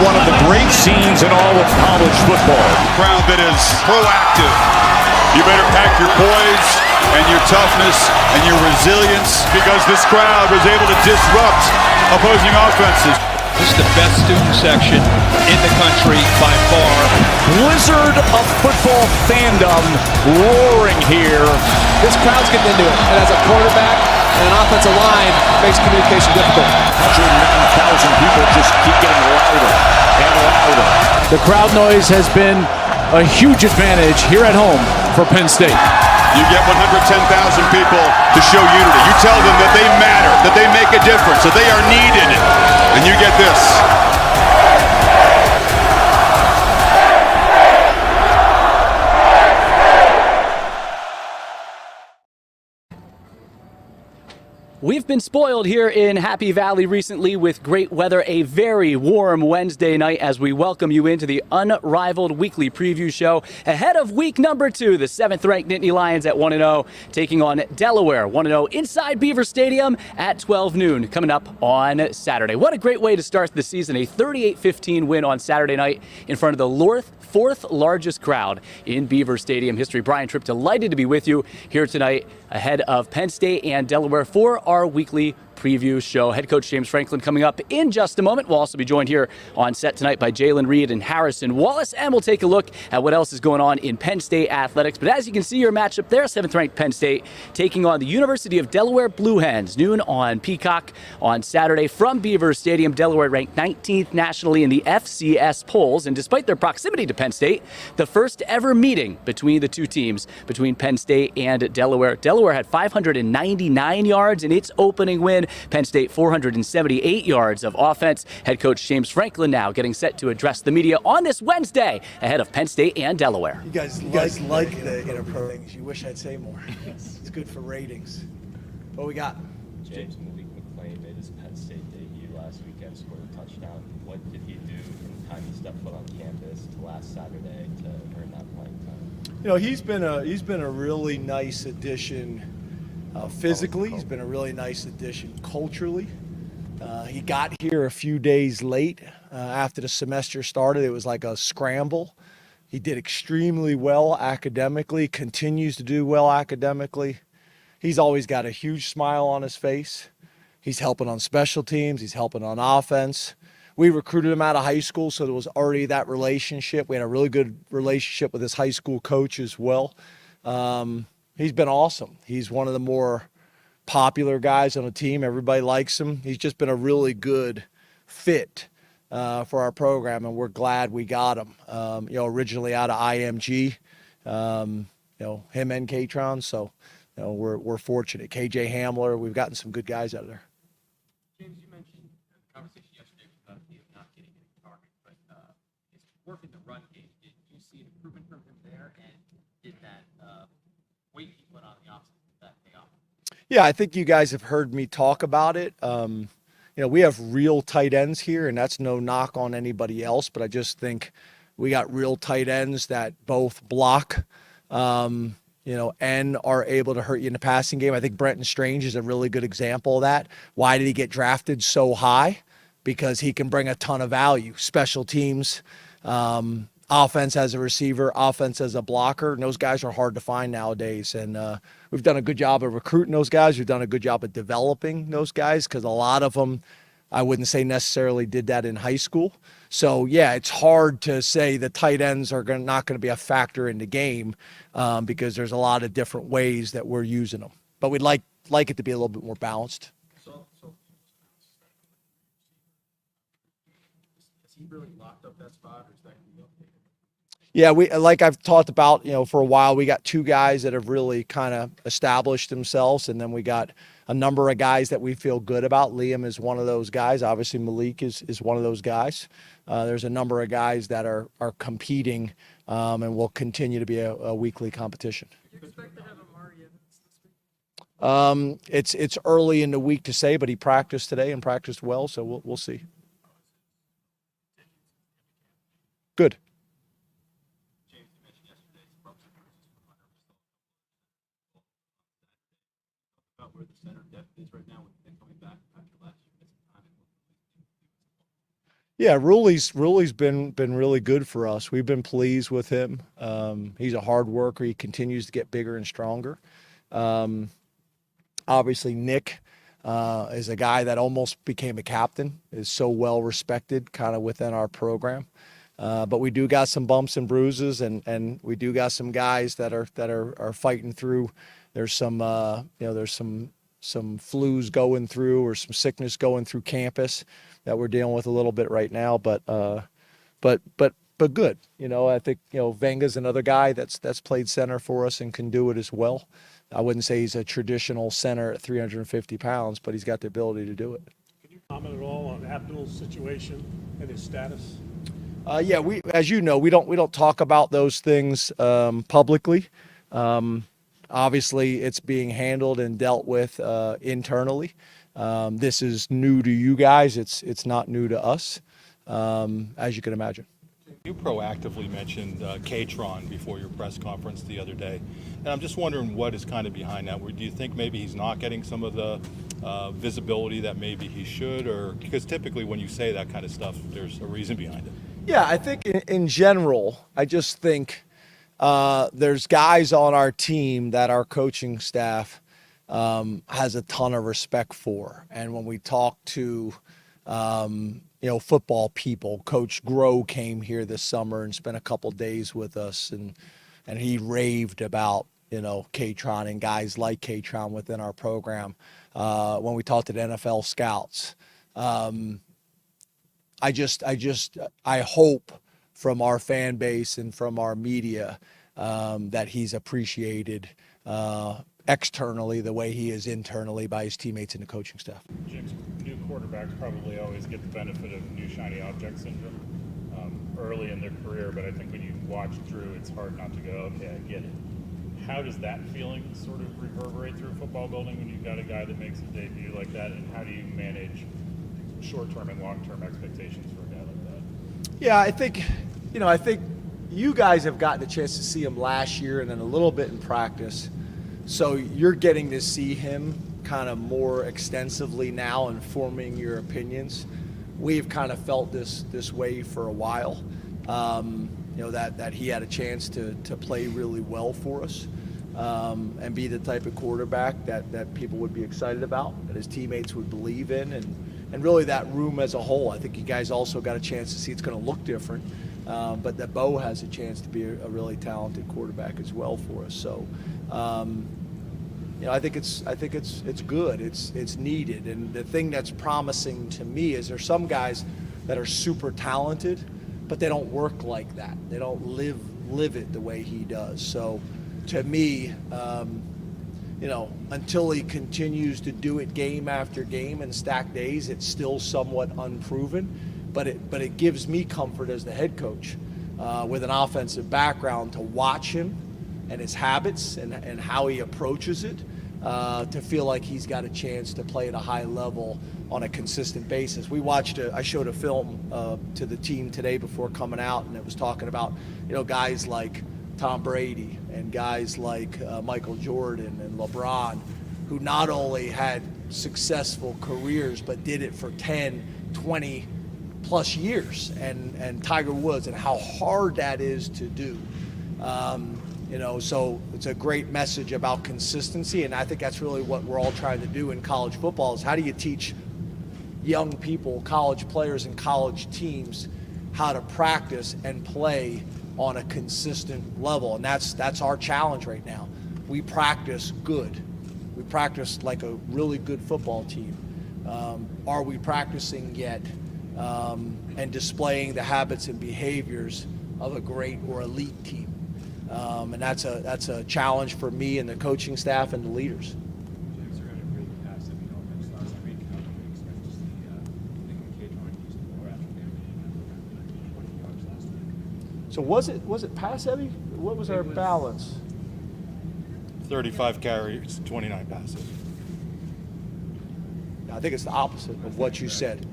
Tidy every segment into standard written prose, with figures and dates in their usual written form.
one of the great scenes in all of college football. A crowd that is proactive. You better pack your poise and your toughness and your resilience, because this crowd was able to disrupt opposing offenses. This is the best student section in the country by far. Blizzard of football fandom roaring here. This crowd's getting into it, and as a quarterback and an offensive line, makes communication difficult. 109,000 people just keep getting louder and louder. The crowd noise has been a huge advantage here at home for Penn State. You get 110,000 people to show unity. You tell them that they matter, that they make a difference, that they are needed, and you get this. We've been spoiled here in Happy Valley recently with great weather, a very warm Wednesday night as we welcome you into the Unrivaled weekly preview show ahead of week number 2, the 7th-ranked Nittany Lions at 1-0, taking on Delaware 1-0 inside Beaver Stadium at 12 noon coming up on Saturday. What a great way to start the season, a 38-15 win on Saturday night in front of the fourth largest crowd in Beaver Stadium history. Brian Tripp, delighted to be with you here tonight ahead of Penn State and Delaware for our weekly preview show. Head coach James Franklin coming up in just a moment. We'll also be joined here on set tonight by Jalen Reed and Harrison Wallace, and we'll take a look at what else is going on in Penn State athletics. But as you can see, your matchup there, 7th-ranked Penn State taking on the University of Delaware Blue Hens, noon on Peacock on Saturday from Beaver Stadium. Delaware ranked 19th nationally in the FCS polls, and despite their proximity to Penn State, the first ever meeting between the two teams, between Penn State and Delaware. Delaware had 599 yards in its opening win. Penn State 478 yards of offense. Head coach James Franklin now getting set to address the media on this Wednesday ahead of Penn State and Delaware. You guys like the inappropriate things. You wish I'd say more. It's good for ratings. What we got? James Malik McClain made his Penn State debut last weekend, scored a touchdown. What did he do from the time he stepped foot on campus to last Saturday to earn that playing time? You know, he's been a really nice addition. Physically, he's been a really nice addition culturally. He got here a few days late after the semester started. It was like a scramble. He did extremely well academically, continues to do well academically. He's always got a huge smile on his face. He's helping on special teams. He's helping on offense. We recruited him out of high school, so there was already that relationship. We had a really good relationship with his high school coach as well. He's been awesome. He's one of the more popular guys on the team. Everybody likes him. He's just been a really good fit for our program, and we're glad we got him. Originally out of IMG, him and K-Tron. So, we're fortunate. KJ Hamler, we've gotten some good guys out of there. James, you mentioned the conversation yesterday about him not getting any targets, but his work in the run game, did you see an improvement from him there, and did that weight he put on the offense, did that pay off? Yeah, I think you guys have heard me talk about it. We have real tight ends here, and that's no knock on anybody else, but I just think we got real tight ends that both block, and are able to hurt you in the passing game. I think Brenton Strange is a really good example of that. Why did he get drafted so high? Because he can bring a ton of value. Special teams, offense as a receiver, offense as a blocker, and those guys are hard to find nowadays. And we've done a good job of recruiting those guys. We've done a good job of developing those guys, because a lot of them, I wouldn't say necessarily did that in high school. So, yeah, it's hard to say the tight ends are not going to be a factor in the game because there's a lot of different ways that we're using them. But we'd like it to be a little bit more balanced. So has he really locked up that spot, or is that going to be okay? Yeah, like I've talked about, for a while, we got two guys that have really kind of established themselves, and then we got a number of guys that we feel good about. Liam is one of those guys. Obviously, Malik is one of those guys. There's a number of guys that are competing and will continue to be a weekly competition. Do you expect to have Amari Evans this week? It's early in the week to say, but he practiced today and practiced well, so we'll see. Good. Where the center depth is right now with him coming back after last year. Yeah, Ruli's been really good for us. We've been pleased with him. He's a hard worker. He continues to get bigger and stronger. Obviously, Nick is a guy that almost became a captain, is so well respected kind of within our program. But we do got some bumps and bruises, and we do got some guys that are fighting through. There's some there's some flus going through or some sickness going through campus that we're dealing with a little bit right now. But good. I think Venga's another guy that's played center for us and can do it as well. I wouldn't say he's a traditional center at 350 pounds, but he's got the ability to do it. Can you comment at all on Abdul's situation and his status? Yeah, we don't talk about those things publicly. Obviously, it's being handled and dealt with internally. This is new to you guys. It's not new to us, as you can imagine. You proactively mentioned K-Tron before your press conference the other day, and I'm just wondering what is kind of behind that. Do you think maybe he's not getting some of the visibility that maybe he should, or because typically when you say that kind of stuff, there's a reason behind it? Yeah, I think in general, I just think there's guys on our team that our coaching staff has a ton of respect for, and when we talk to football people, Coach Groh came here this summer and spent a couple days with us, and he raved about K-Tron and guys like K-Tron within our program. When we talked to the NFL scouts, I hope from our fan base and from our media that he's appreciated externally the way he is internally by his teammates and the coaching staff. James, new quarterbacks probably always get the benefit of new shiny object syndrome early in their career, but I think when you watch Drew, it's hard not to go, okay, I get it. How does that feeling sort of reverberate through a football building when you've got a guy that makes a debut like that, and how do you manage short-term and long-term expectations for a guy like that? Yeah, I think you guys have gotten a chance to see him last year and then a little bit in practice. So you're getting to see him kind of more extensively now and forming your opinions. We've kind of felt this way for a while, that he had a chance to play really well for us and be the type of quarterback that people would be excited about, that his teammates would believe in, and really that room as a whole. I think you guys also got a chance to see it's going to look different, but that Bo has a chance to be a really talented quarterback as well for us. So, I think it's good. It's needed. And the thing that's promising to me is there's some guys that are super talented, but they don't work like that. They don't live it the way he does. So, to me, until he continues to do it game after game and stack days, it's still somewhat unproven. But it gives me comfort as the head coach with an offensive background to watch him and his habits and how he approaches it to feel like he's got a chance to play at a high level on a consistent basis. I showed a film to the team today before coming out, and it was talking about guys like Tom Brady and guys like Michael Jordan and LeBron, who not only had successful careers but did it for 10, 20 plus years, and Tiger Woods, and how hard that is to do. So it's a great message about consistency, and I think that's really what we're all trying to do in college football, is how do you teach young people, college players and college teams, how to practice and play on a consistent level. And that's our challenge right now. We practice good. We practice like a really good football team. Are we practicing yet and displaying the habits and behaviors of a great or elite team? And that's a challenge for me and the coaching staff and the leaders. So was it pass heavy? What was our balance? 35 carries, 29 passes. I think it's the opposite of what you said.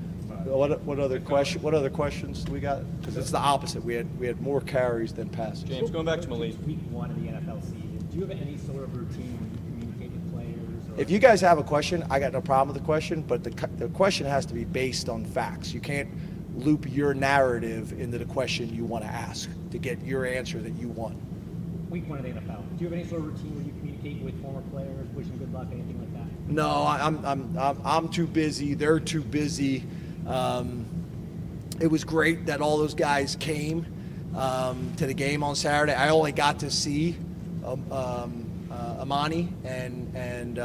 What other questions we got? Because it's the opposite. We had more carries than passes. James, going back to Malik. Week 1 of the NFL season, do you have any sort of routine when you communicate with players? If you guys have a question, I got no problem with the question, but the question has to be based on facts. You can't loop your narrative into the question you want to ask to get your answer that you want. Week 1 of the NFL. Do you have any sort of routine where you communicate with former players, wish them good luck, anything like that? No, I'm too busy. They're too busy. It was great that all those guys came to the game on Saturday. I only got to see Amani and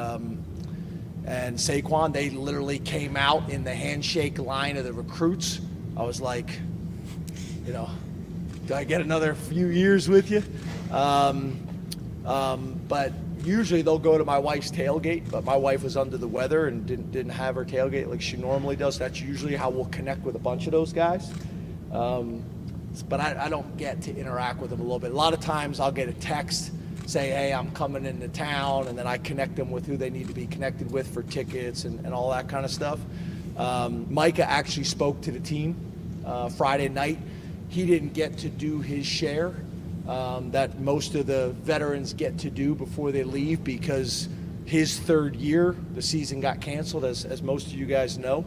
Saquon. They literally came out in the handshake line of the recruits. I was like, do I get another few years with you? But usually they'll go to my wife's tailgate, but my wife was under the weather and didn't have her tailgate like she normally does. That's usually how we'll connect with a bunch of those guys. But I don't get to interact with them a little bit. A lot of times I'll get a text, say, hey, I'm coming into town, and then I connect them with who they need to be connected with for tickets and all that kind of stuff. Micah actually spoke to the team Friday night. He didn't get to do his share that most of the veterans get to do before they leave because his third year, the season got canceled, as most of you guys know.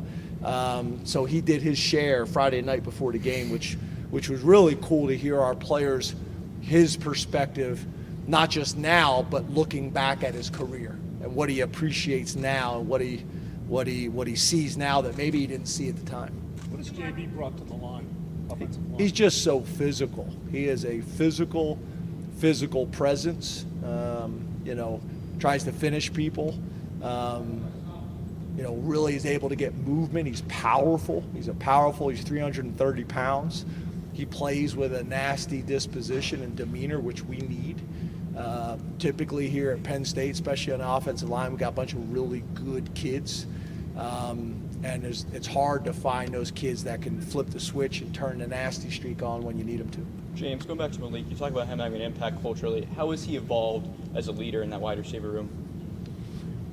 So he did his share Friday night before the game, which was really cool to hear our players, his perspective, not just now, but looking back at his career and what he appreciates now and what he sees now that maybe he didn't see at the time. What has JB brought to the line? He's just so physical. He is a physical presence. Tries to finish people. Really is able to get movement. He's powerful. He's 330 pounds. He plays with a nasty disposition and demeanor, which we need. Typically here at Penn State, especially on the offensive line, we've got a bunch of really good kids. And it's hard to find those kids that can flip the switch and turn the nasty streak on when you need them to. James, going back to Malik, you talk about him having an impact culturally. How has he evolved as a leader in that wide receiver room?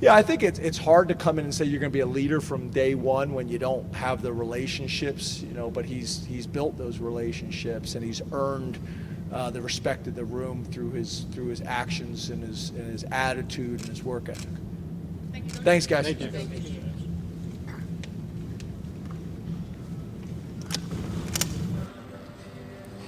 Yeah, I think it's hard to come in and say you're going to be a leader from day one when you don't have the relationships, but he's built those relationships and he's earned the respect of the room through his actions and his attitude and his work ethic. Thanks, guys. Thank you.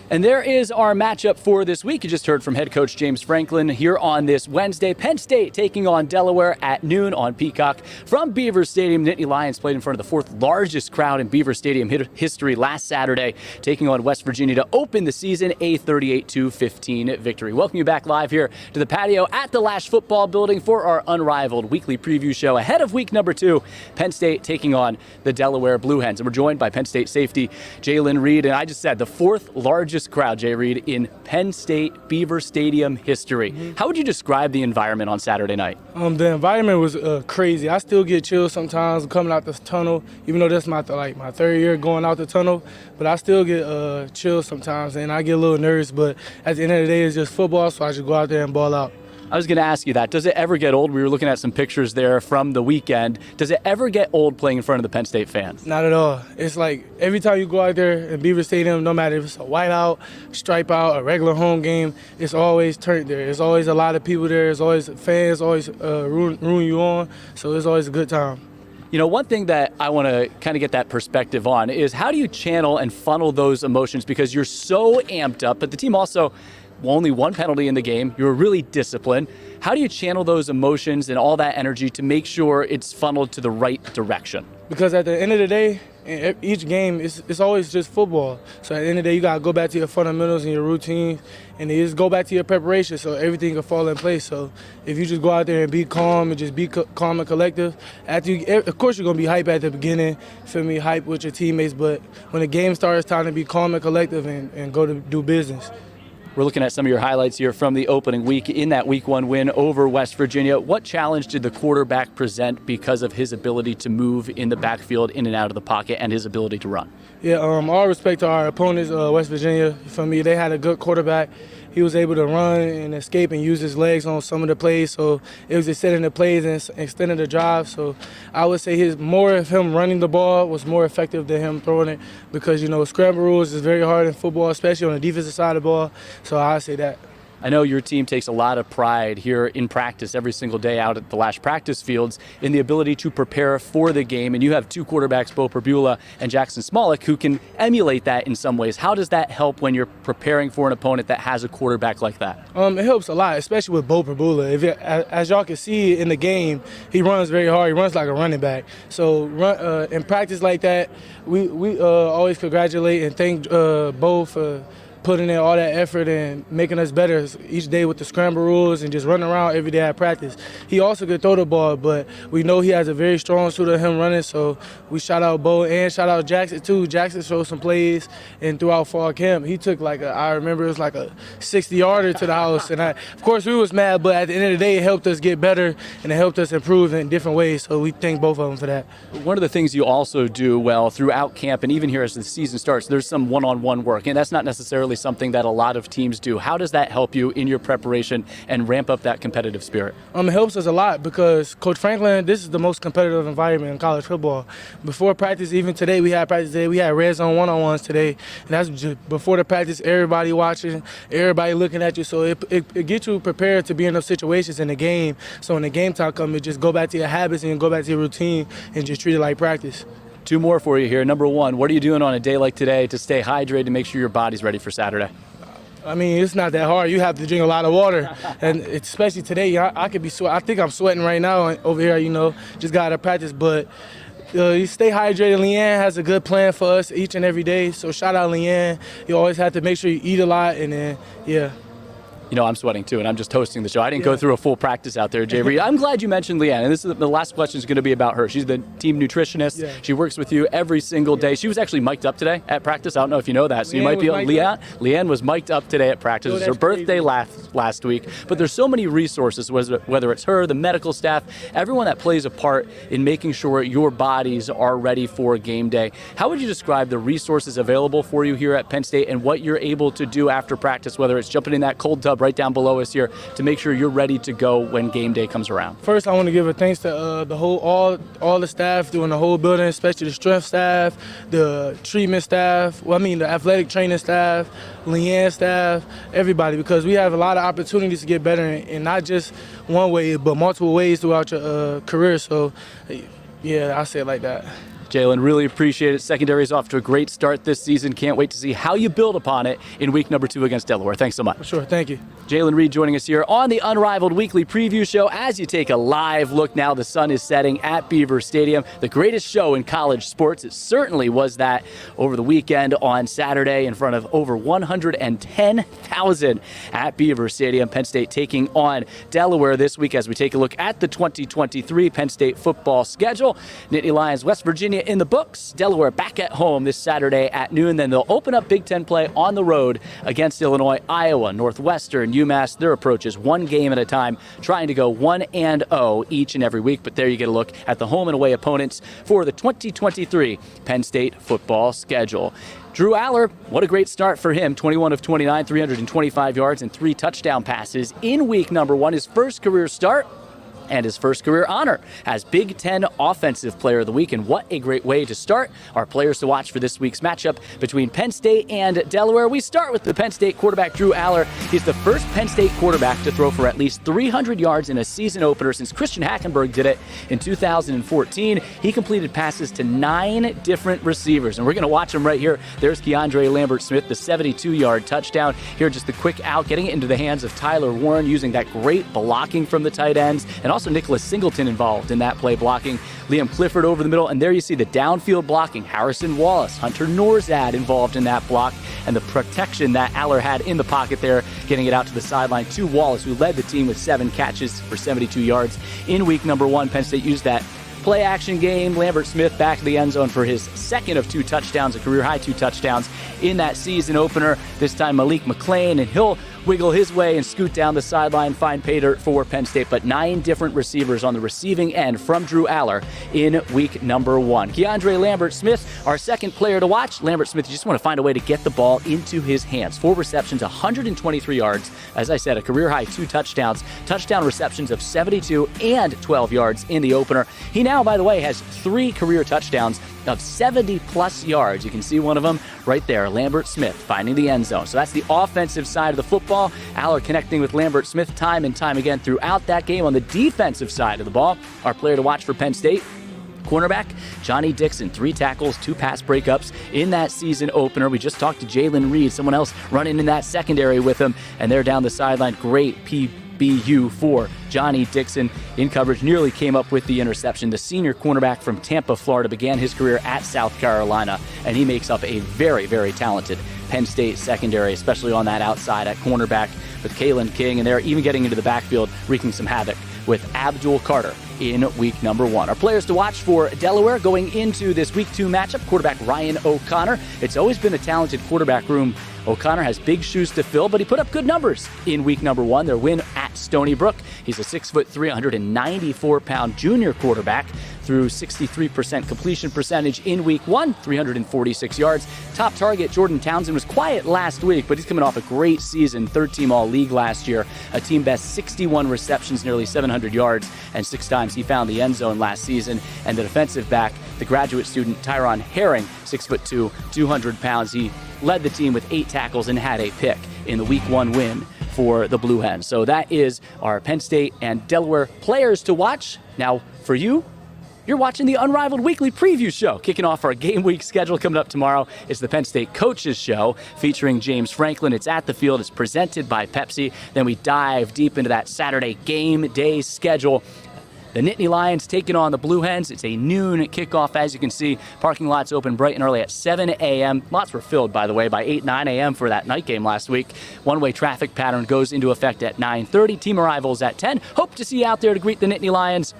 And there is our matchup for this week. You just heard from head coach James Franklin here on this Wednesday. Penn State taking on Delaware at noon on Peacock from Beaver Stadium. Nittany Lions played in front of the fourth largest crowd in Beaver Stadium history last Saturday, taking on West Virginia to open the season, a 38-15 victory. Welcome you back live here to the patio at the Lash Football Building for our Unrivaled weekly preview show ahead of week number 2. Penn State taking on the Delaware Blue Hens. And we're joined by Penn State safety Jalen Reed. And I just said the fourth largest crowd, Jay Reed, in Penn State Beaver Stadium history. How would you describe the environment on Saturday night? The environment was crazy. I still get chills sometimes coming out this tunnel, even though that's my third year going out the tunnel. But I still get chills sometimes, and I get a little nervous. But at the end of the day, it's just football, so I just go out there and ball out. I was going to ask you that. Does it ever get old? We were looking at some pictures there from the weekend. Does it ever get old playing in front of the Penn State fans? Not at all. It's like every time you go out there in Beaver Stadium, no matter if it's a whiteout, stripe out, a regular home game, it's always turned there. There's always a lot of people there. There's always fans always rooting you on. So it's always a good time. One thing that I want to kind of get that perspective on is how do you channel and funnel those emotions because you're so amped up, but the team also only one penalty in the game. You were really disciplined. How do you channel those emotions and all that energy to make sure it's funneled to the right direction? Because at the end of the day, in each game, it's always just football. So at the end of the day, you got to go back to your fundamentals and your routines, and you just go back to your preparation so everything can fall in place. So if you just go out there and be calm and just be calm and collective, of course you're going to be hype at the beginning, hype with your teammates, but when the game starts, it's time to be calm and collective and go to do business. We're looking at some of your highlights here from the opening week in that week 1 win over West Virginia. What challenge did the quarterback present because of his ability to move in the backfield, in and out of the pocket, and his ability to run? Yeah, all respect to our opponents, West Virginia. For me, they had a good quarterback. He was able to run and escape and use his legs on some of the plays. So it was extending the plays and extending the drive. So I would say more of him running the ball was more effective than him throwing it because, scramble rules is very hard in football, especially on the defensive side of the ball. So I say that. I know your team takes a lot of pride here in practice every single day out at the Lash practice fields in the ability to prepare for the game. And you have two quarterbacks, Bo Perbula and Jackson Smolik, who can emulate that in some ways. How does that help when you're preparing for an opponent that has a quarterback like that? It helps a lot, especially with Bo Perbula. As y'all can see in the game, he runs very hard. He runs like a running back. So in practice like that, we always congratulate and thank Bo for putting in all that effort and making us better each day with the scramble rules and just running around every day at practice. He also could throw the ball, but we know he has a very strong suit of him running, so we shout out Bo and shout out Jackson too. Jackson showed some plays and throughout fall camp, he took I remember it was like a 60-yarder to the house. And of course we was mad, but at the end of the day it helped us get better and it helped us improve in different ways, so we thank both of them for that. One of the things you also do well throughout camp and even here as the season starts, there's some one-on-one work, and that's not necessarily something that a lot of teams do. How does that help you in your preparation and ramp up that competitive spirit? It helps us a lot because Coach Franklin, this is the most competitive environment in college football. Before practice, even today, we had red zone one-on-ones today, and that's just before the practice, everybody watching, everybody looking at you, so it gets you prepared to be in those situations in the game. So when the game time comes, you just go back to your habits and go back to your routine and just treat it like practice. Two more for you here. Number one, what are you doing on a day like today to stay hydrated to make sure your body's ready for Saturday? I mean, it's not that hard. You have to drink a lot of water, and especially today, I could be sweating. I think I'm sweating right now over here, just got to practice, but you stay hydrated. Leanne has a good plan for us each and every day, so shout out Leanne. You always have to make sure you eat a lot, and then, yeah. I'm sweating too, and I'm just hosting the show. I didn't go through a full practice out there, Jay Reed. I'm glad you mentioned Leanne, and this is the last question is going to be about her. She's the team nutritionist. Yeah. She works with you every single day. She was actually mic'd up today at practice. I don't know if you know that, so Leanne you might be Leanne was mic'd up today at practice. It was her birthday last week. But there's so many resources, whether it's her, the medical staff, everyone that plays a part in making sure your bodies are ready for game day. How would you describe the resources available for you here at Penn State and what you're able to do after practice, whether it's jumping in that cold tub right down below us here to make sure you're ready to go when game day comes around? First, I want to give a thanks to all the staff doing the whole building, especially the strength staff, the treatment staff, the athletic training staff, Leanne staff, everybody, because we have a lot of opportunities to get better in not just one way, but multiple ways throughout your career. So, yeah, I say it like that. Jalen, really appreciate it. Secondary is off to a great start this season. Can't wait to see how you build upon it in week number 2 against Delaware. Thanks so much. Sure, thank you. Jalen Reed joining us here on the Unrivaled Weekly Preview Show as you take a live look now. The sun is setting at Beaver Stadium. The greatest show in college sports. It certainly was that over the weekend on Saturday in front of over 110,000 at Beaver Stadium. Penn State taking on Delaware this week as we take a look at the 2023 Penn State football schedule. Nittany Lions, West Virginia in the books. Delaware back at home this Saturday at noon. Then they'll open up Big Ten play on the road against Illinois, Iowa, Northwestern, UMass. Their approach is one game at a time, trying to go 1-0 each and every week. But there you get a look at the home and away opponents for the 2023 Penn State football schedule. Drew Aller, what a great start for him. 21 of 29, 325 yards and 3 touchdown passes in week number 1. His first career start and his first career honor as Big Ten Offensive Player of the Week. And what a great way to start our players to watch for this week's matchup between Penn State and Delaware. We start with the Penn State quarterback, Drew Aller. He's the first Penn State quarterback to throw for at least 300 yards in a season opener since Christian Hackenberg did it in 2014. He completed passes to 9 different receivers. And we're going to watch him right here. There's Keandre Lambert-Smith, the 72-yard touchdown. Here, just the quick out, getting it into the hands of Tyler Warren, using that great blocking from the tight ends. And also Nicholas Singleton involved in that play blocking. Liam Clifford over the middle, and there you see the downfield blocking. Harrison Wallace, Hunter Norzad involved in that block, and the protection that Aller had in the pocket there, getting it out to the sideline to Wallace, who led the team with 7 catches for 72 yards. In week number 1, Penn State used that play action game. Lambert-Smith back to the end zone for his second of 2 touchdowns, a career high 2 touchdowns in that season opener. This time Malik McClain, and he'll wiggle his way and scoot down the sideline, find pay dirt for Penn State. But 9 different receivers on the receiving end from Drew Aller in week number 1. Keandre Lambert-Smith, our second player to watch. Lambert-Smith, you just want to find a way to get the ball into his hands. 4 receptions, 123 yards. As I said, a career high 2 touchdowns. Touchdown receptions of 72 and 12 yards in the opener. He now, by the way, has 3 career touchdowns of 70-plus yards. You can see one of them right there, Lambert Smith finding the end zone. So that's the offensive side of the football. Aller connecting with Lambert Smith time and time again throughout that game. On the defensive side of the ball, our player to watch for Penn State, cornerback Johnny Dixon, 3 tackles, 2 pass breakups in that season opener. We just talked to Jalen Reed, someone else running in that secondary with him, and they're down the sideline. Great PBU for Johnny Dixon in coverage. Nearly came up with the interception. The senior cornerback from Tampa, Florida, began his career at South Carolina, and he makes up a very, very talented Penn State secondary, especially on that outside at cornerback with Kalen King, and they're even getting into the backfield, wreaking some havoc with Abdul Carter in week number 1. Our players to watch for Delaware going into this week 2 matchup, quarterback Ryan O'Connor. It's always been a talented quarterback room. O'Connor has big shoes to fill, but he put up good numbers in week number 1, their win at Stony Brook. He's a 6'3", 194-pound junior quarterback, through 63% completion percentage in week 1, 346 yards. Top target, Jordan Townsend, was quiet last week, but he's coming off a great season, 3rd-team All-League last year, a team best 61 receptions, nearly 700 yards, and 6 times he found the end zone last season. And the defensive back, the graduate student Tyron Herring, 6'2", 200 pounds. He led the team with 8 tackles and had a pick in the week 1 win for the Blue Hens. So that is our Penn State and Delaware players to watch. Now, for you, you're watching the Unrivaled Weekly Preview Show. Kicking off our game week schedule coming up tomorrow is the Penn State Coaches Show featuring James Franklin. It's at the field. It's presented by Pepsi. Then we dive deep into that Saturday game day schedule. The Nittany Lions taking on the Blue Hens. It's a noon kickoff, as you can see. Parking lots open bright and early at 7 a.m. Lots were filled, by the way, by 8, 9 a.m. for that night game last week. One-way traffic pattern goes into effect at 9:30. Team arrivals at 10. Hope to see you out there to greet the Nittany Lions.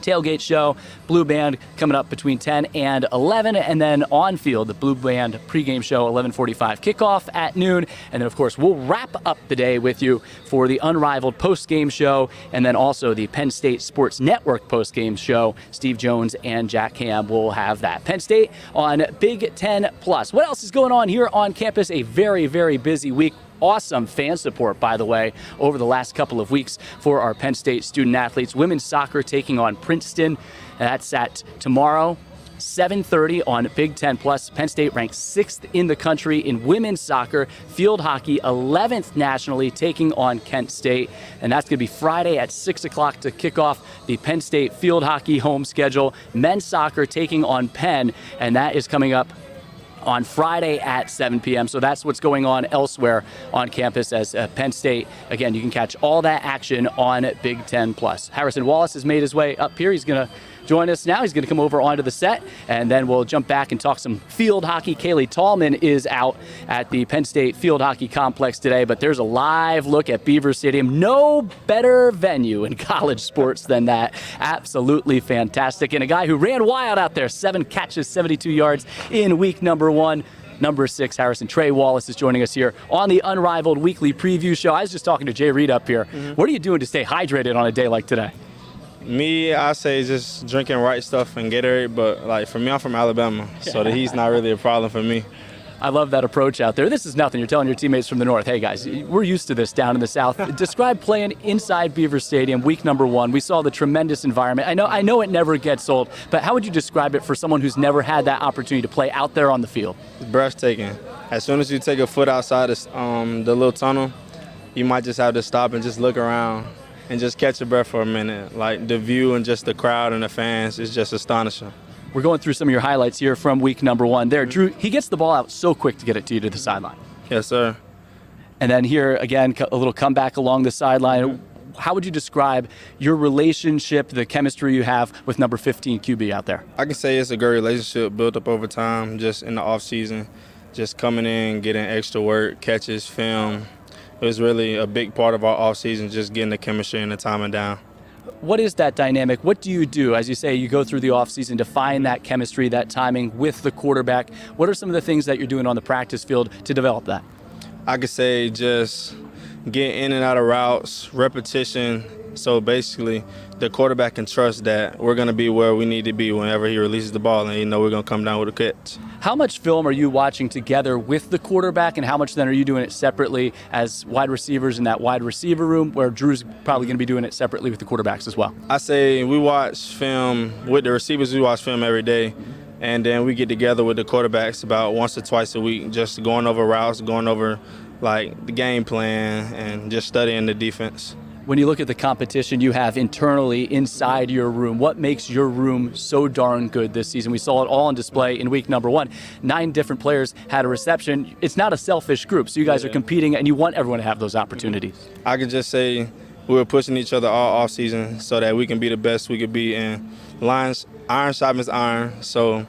Tailgate show, Blue Band coming up between 10 and 11, and then on field, the Blue Band pregame show, 11:45 kickoff at noon, and then of course we'll wrap up the day with you for the Unrivaled postgame show, and then also the Penn State Sports Network postgame show. Steve Jones and Jack Ham will have that. Penn State on Big Ten Plus. What else is going on here on campus? A very, very busy week. Awesome fan support, by the way, over the last couple of weeks for our Penn State student athletes. Women's soccer taking on Princeton. That's at tomorrow, 7:30 on Big Ten Plus. Penn State ranks 6th in the country in women's soccer. Field hockey, 11th nationally, taking on Kent State. And that's going to be Friday at 6 o'clock to kick off the Penn State field hockey home schedule. Men's soccer taking on Penn, and that is coming up on Friday at 7 p.m. So that's what's going on elsewhere on campus as Penn State. Again, you can catch all that action on Big Ten Plus. Harrison Wallace has made his way up here. He's going to join us now. He's going to come over onto the set, and then we'll jump back and talk some field hockey. Kaylee Tallman is out at the Penn State Field Hockey Complex today, but there's a live look at Beaver Stadium. No better venue in college sports than that. Absolutely fantastic. And a guy who ran wild out there, 7 catches, 72 yards in week number 1. Number 6, Harrison. Trey Wallace is joining us here on the Unrivaled Weekly Preview Show. I was just talking to Jay Reed up here. What are you doing to stay hydrated on a day like today? Me, I say just drinking right stuff and Gatorade, but like for me, I'm from Alabama, so the heat's not really a problem for me. I love that approach out there. This is nothing. You're telling your teammates from the north, hey guys, we're used to this down in the south. Describe playing inside Beaver Stadium, week number 1. We saw the tremendous environment. I know it never gets old, but how would you describe it for someone who's never had that opportunity to play out there on the field? It's breathtaking. As soon as you take a foot outside the little tunnel, you might just have to stop and just look around and just catch your breath for a minute. Like the view and just the crowd and the fans is just astonishing. We're going through some of your highlights here from week number 1. There, Drew, he gets the ball out so quick to get it to you to the sideline. Yes, sir. And then here, again, a little comeback along the sideline. How would you describe your relationship, the chemistry you have with number 15 QB out there? I can say it's a great relationship built up over time, just in the off season, just coming in, getting extra work, catches, film. It was really a big part of our off season, just getting the chemistry and the timing down. What is that dynamic? What do you do? As you say, you go through the offseason to find that chemistry, that timing with the quarterback. What are some of the things that you're doing on the practice field to develop that? I could say just get in and out of routes, repetition. So basically, the quarterback can trust that we're going to be where we need to be whenever he releases the ball, and you know we're going to come down with a catch. How much film are you watching together with the quarterback, and how much then are you doing it separately as wide receivers in that wide receiver room, where Drew's probably going to be doing it separately with the quarterbacks as well? I say we watch film with the receivers. We watch film every day. And then we get together with the quarterbacks about once or twice a week, just going over routes, going over like the game plan, and just studying the defense. When you look at the competition you have internally inside your room, what makes your room so darn good this season? We saw it all on display in week number 1. 9 different players had a reception. It's not a selfish group, so you guys are competing, and you want everyone to have those opportunities. I could just say we were pushing each other all off season so that we can be the best we could be. And Lions, iron sharpens iron. So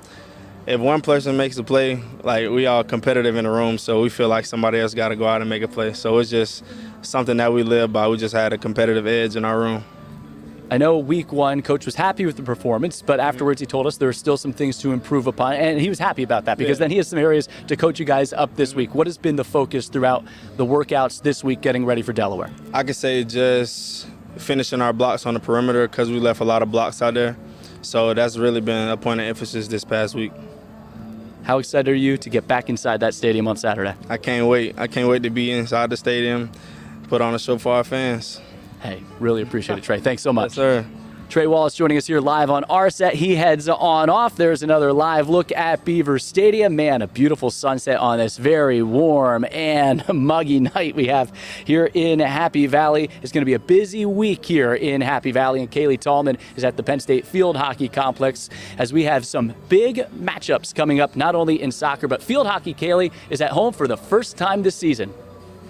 if one person makes a play, like, we all competitive in the room, so we feel like somebody else got to go out and make a play. So it's just something that we live by. We just had a competitive edge in our room. I know week 1, Coach was happy with the performance, but afterwards he told us there are still some things to improve upon, and he was happy about that because then he has some areas to coach you guys up this week. What has been the focus throughout the workouts this week getting ready for Delaware? I could say just finishing our blocks on the perimeter because we left a lot of blocks out there. So that's really been a point of emphasis this past week. How excited are you to get back inside that stadium on Saturday? I can't wait. I can't wait to be inside the stadium, put on a show for our fans. Hey, really appreciate it, Trey. Thanks so much. Yes, sir. Trey Wallace joining us here live on our set. He heads on off. There's another live look at Beaver Stadium. Man, a beautiful sunset on this very warm and muggy night we have here in Happy Valley. It's going to be a busy week here in Happy Valley, and Kaylee Tallman is at the Penn State Field Hockey Complex as we have some big matchups coming up, not only in soccer, but field hockey. Kaylee is at home for the first time this season.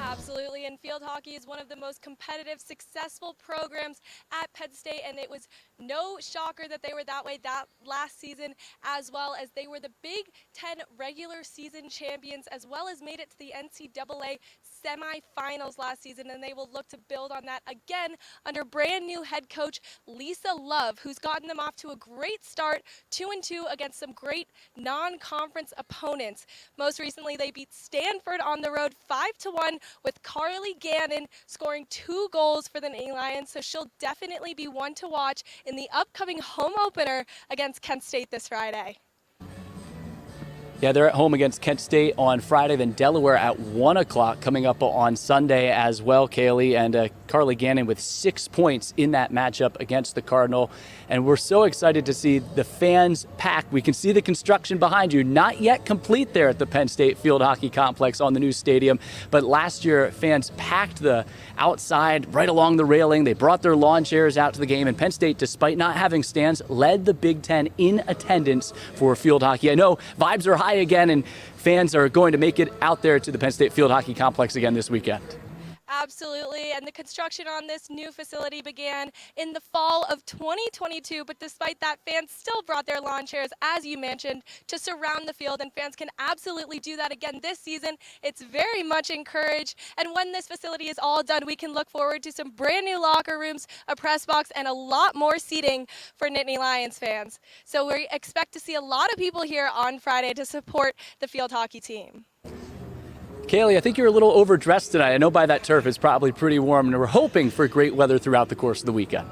Absolutely, and field hockey is one of the most competitive, successful programs at Penn State, and it was no shocker that they were that way that last season, as well as they were the Big Ten regular season champions, as well as made it to the NCAA semifinals last season, and they will look to build on that again under brand new head coach Lisa Love, who's gotten them off to a great start, 2-2 against some great non-conference opponents. Most recently, they beat Stanford on the road 5-1 with Carly Gannon scoring 2 goals for the Nittany Lions, so she'll definitely be one to watch in the upcoming home opener against Kent State this Friday. Yeah, they're at home against Kent State on Friday, then Delaware at 1 o'clock coming up on Sunday as well, Kaylee. And Carly Gannon with 6 points in that matchup against the Cardinal. And we're so excited to see the fans packed. We can see the construction behind you, not yet complete there at the Penn State Field Hockey Complex on the new stadium. But last year, fans packed the outside right along the railing. They brought their lawn chairs out to the game. And Penn State, despite not having stands, led the Big Ten in attendance for field hockey. I know vibes are high again, and fans are going to make it out there to the Penn State Field Hockey Complex again this weekend. Absolutely, and the construction on this new facility began in the fall of 2022, but despite that, fans still brought their lawn chairs, as you mentioned, to surround the field, and fans can absolutely do that again this season. It's very much encouraged, and when this facility is all done, we can look forward to some brand new locker rooms, a press box, and a lot more seating for Nittany Lions fans. So we expect to see a lot of people here on Friday to support the field hockey team. Kaylee, I think you're a little overdressed tonight. I know by that turf it's probably pretty warm, and we're hoping for great weather throughout the course of the weekend.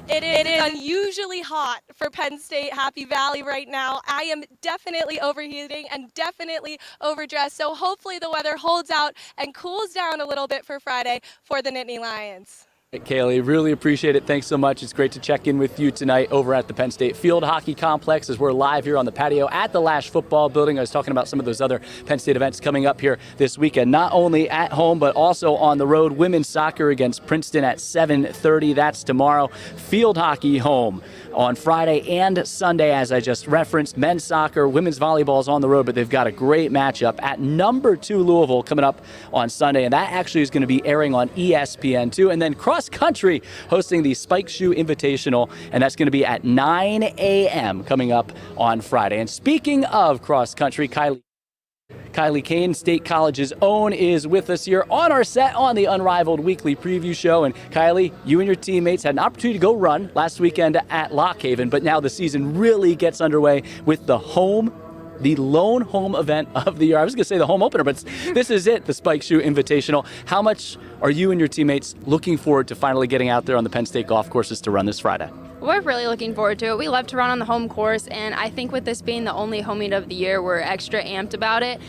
It is unusually hot for Penn State Happy Valley right now. I am definitely overheating and definitely overdressed, so hopefully the weather holds out and cools down a little bit for Friday for the Nittany Lions. Kaylee, really appreciate it. Thanks so much. It's great to check in with you tonight over at the Penn State Field Hockey Complex as we're live here on the patio at the Lash Football Building. I was talking about some of those other Penn State events coming up here this weekend, not only at home but also on the road. Women's soccer against Princeton at 7:30. That's tomorrow. Field hockey home on Friday and Sunday, as I just referenced. Men's soccer, women's volleyball is on the road, but they've got a great matchup at number 2 Louisville coming up on Sunday, and that actually is going to be airing on ESPN2. And then cross country hosting the Spike Shoe Invitational, and that's going to be at 9 a.m. coming up on Friday. And speaking of cross country, Kylie Kane, State College's own, is with us here on our set on the Unrivaled Weekly Preview Show. And Kylie, you and your teammates had an opportunity to go run last weekend at Lock Haven, but now the season really gets underway with the lone home event of the year. I was going to say the home opener, but this is it, the Spike Shoe Invitational. How much are you and your teammates looking forward to finally getting out there on the Penn State golf courses to run this Friday? We're really looking forward to it. We love to run on the home course, and I think with this being the only home meet of the year, we're extra amped about it.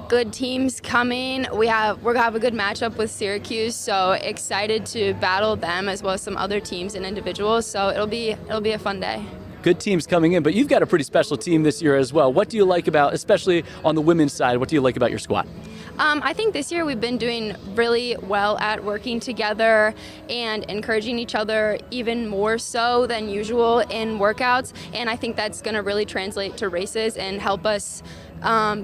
Good teams coming. We're gonna have a good matchup with Syracuse, so excited to battle them as well as some other teams and individuals. So it'll be a fun day. good teams coming in, but you've got a pretty special team this year as well. What do you like about, especially on the women's side, what do you like about your squad? I think this year we've been doing really well at working together and encouraging each other even more so than usual in workouts, and I think that's going to really translate to races and help us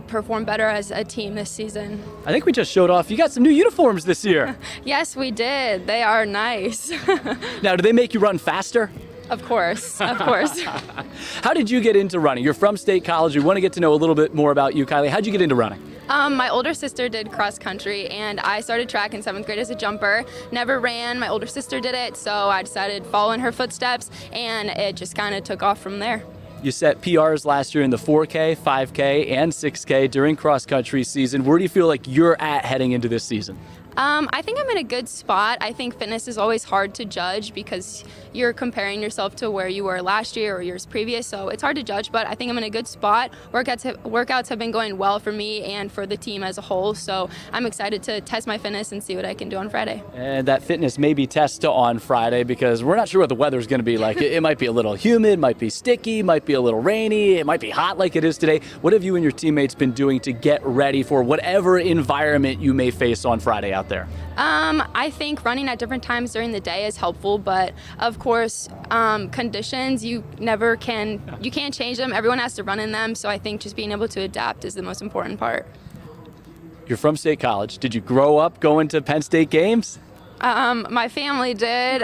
perform better as a team this season. I think we just showed off. You got some new uniforms this year. Yes, we did. They are nice. Now, do they make you run faster? Of course, of course. How did you get into running? You're from State College. We want to get to know a little bit more about you, Kylie. How'd you get into running? My older sister did cross country, and I started track in 7th grade as a jumper. Never ran. My older sister did it, so I decided to follow in her footsteps, and it just kind of took off from there. You set PRs last year in the 4K, 5K, and 6K during cross country season. Where do you feel like you're at heading into this season? I think I'm in a good spot. I think fitness is always hard to judge because you're comparing yourself to where you were last year or years previous, so it's hard to judge, but I think I'm in a good spot. Workouts have been going well for me and for the team as a whole, so I'm excited to test my fitness and see what I can do on Friday. And that fitness may be tested on Friday because we're not sure what the weather's going to be like. It might be a little humid, might be sticky, might be a little rainy, it might be hot like it is today. What have you and your teammates been doing to get ready for whatever environment you may face on Friday out there? I think running at different times during the day is helpful, but of course, conditions, you can't change them. Everyone has to run in them, so I think just being able to adapt is the most important part. You're from State College. Did you grow up going to Penn State games? My family did.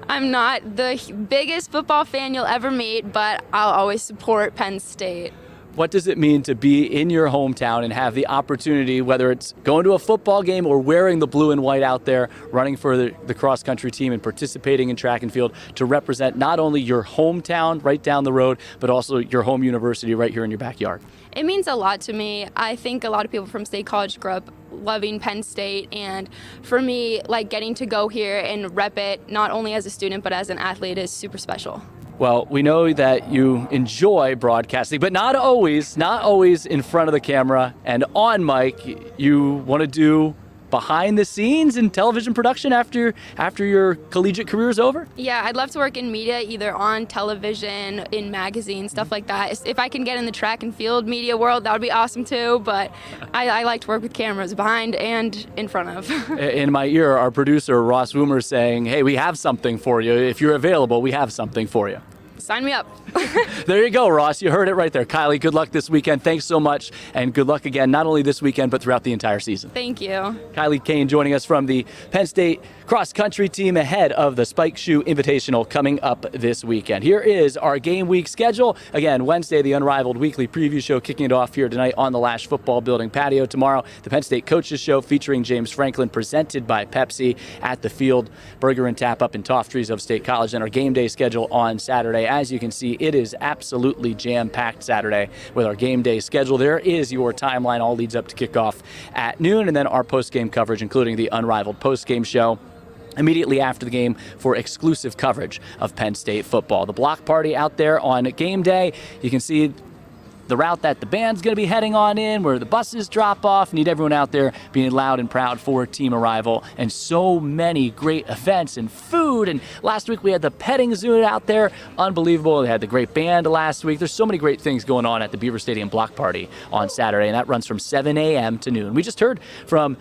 I'm not the biggest football fan you'll ever meet, but I'll always support Penn State. What does it mean to be in your hometown and have the opportunity, whether it's going to a football game or wearing the blue and white out there, running for the cross-country team and participating in track and field, to represent not only your hometown right down the road, but also your home university right here in your backyard? It means a lot to me. I think a lot of people from State College grew up loving Penn State, and for me, like, getting to go here and rep it, not only as a student but as an athlete, is super special. Well, we know that you enjoy broadcasting, but not always in front of the camera and on mic. You want to do behind the scenes in television production after your collegiate career is over? Yeah, I'd love to work in media, either on television, in magazines, stuff like that. If I can get in the track and field media world, that would be awesome too, but I like to work with cameras behind and in front of. In my ear, our producer, Ross Woomer, saying, hey, we have something for you. If you're available, we have something for you. Sign me up. There you go, Ross. You heard it right there. Kylie, good luck this weekend. Thanks so much, and good luck again, not only this weekend, but throughout the entire season. Thank you. Kylie Kane joining us from the Penn State cross-country team ahead of the Spike Shoe Invitational coming up this weekend. Here is our game week schedule. Again, Wednesday, the Unrivaled weekly preview show kicking it off here tonight on the Lash Football Building patio. Tomorrow, the Penn State Coaches Show featuring James Franklin, presented by Pepsi at the Field Burger and Tap up in Tofttrees of State College. And our game day schedule on Saturday. As you can see, it is absolutely jam-packed Saturday with our game day schedule. There is your timeline. All leads up to kickoff at noon, and then our post-game coverage, including the Unrivaled post-game show immediately after the game for exclusive coverage of Penn State football. The block party out there on game day. You can see the route that the band's going to be heading on in, where the buses drop off. Need everyone out there being loud and proud for Team Arrival, and so many great events and food. And last week we had the petting zoo out there. Unbelievable. They had the great band last week. There's so many great things going on at the Beaver Stadium block party on Saturday, and that runs from 7 a.m. to noon. We just heard from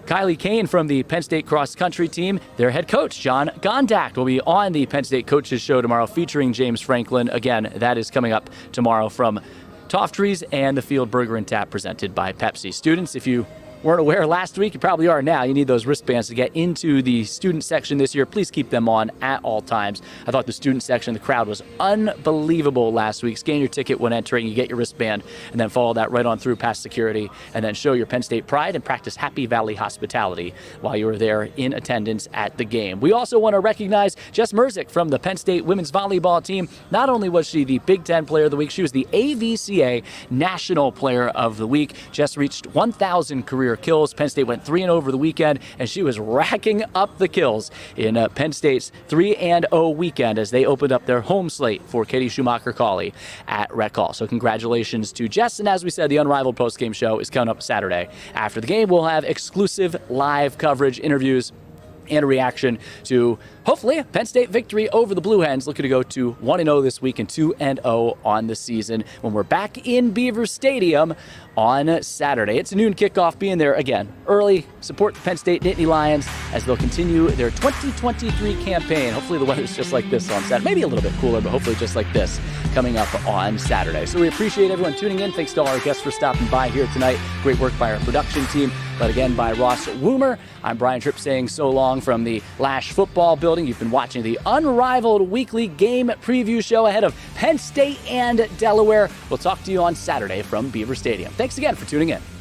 Kylie Kane from the Penn State cross-country team. Their head coach, John Gondak, will be on the Penn State Coaches Show tomorrow featuring James Franklin. Again, that is coming up tomorrow from Tofttrees and the Field Burger and Tap presented by Pepsi. Students, if you weren't aware last week, you probably are now. You need those wristbands to get into the student section this year. Please keep them on at all times. I thought the student section, the crowd was unbelievable last week. Scan your ticket when entering, you get your wristband, and then follow that right on through past security, and then show your Penn State pride and practice Happy Valley hospitality while you are there in attendance at the game. We also want to recognize Jess Merzick from the Penn State women's volleyball team. Not only was she the Big Ten Player of the Week, she was the AVCA National Player of the Week. Jess reached 1,000 career kills. Penn State went 3-0 over the weekend, and she was racking up the kills in Penn State's 3-0 weekend as they opened up their home slate for Katie Schumacher-Cawley at Rec Hall. So congratulations to Jess, and as we said, the Unrivaled postgame show is coming up Saturday. After the game, we'll have exclusive live coverage, interviews, and a reaction to, hopefully, a Penn State victory over the Blue Hens, looking to go to 1-0 this week and 2-0 on the season when we're back in Beaver Stadium on Saturday. It's a noon kickoff. Being there, again, early. Support the Penn State Nittany Lions as they'll continue their 2023 campaign. Hopefully the weather's just like this on Saturday. Maybe a little bit cooler, but hopefully just like this coming up on Saturday. So we appreciate everyone tuning in. Thanks to all our guests for stopping by here tonight. Great work by our production team, led again by Ross Woomer. I'm Brian Tripp saying so long from the Lash Football Building. You've been watching the Unrivaled weekly game preview show ahead of Penn State and Delaware. We'll talk to you on Saturday from Beaver Stadium. Thanks again for tuning in.